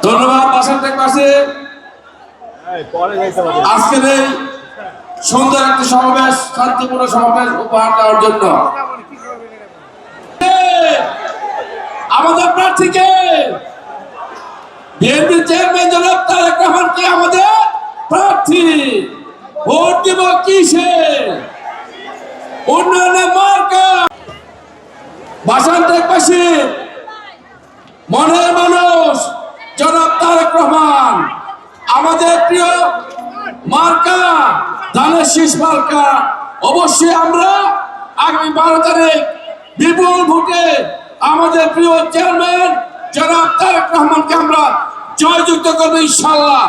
ধন্যবাদ বাসানটেক পাশে আজকের এই সুন্দর একটি সমাবেশ, শান্তিপূর্ণ সমাবেশ উপহার দেওয়ার জন্য। আমাদের প্রার্থীকে বিএনপি চেয়ারম্যান জনাব তারেক রহমানকে আমাদের প্রার্থী, ভোট দেব কিসে? উন্নয়নের মার্কা বাসানটেক পাশে মনের মানুষ জনাব তারেক রহমান, আমাদের প্রিয় মার্কা ধানের শীষ মার্কা। অবশ্যই আমরা আগামী 12 তারিখ বিপুল ভোটে আমাদের প্রিয় চেয়ারম্যান জনাব তারেক রহমানকে আমরা জয়যুক্ত করবো ইনশাআল্লাহ।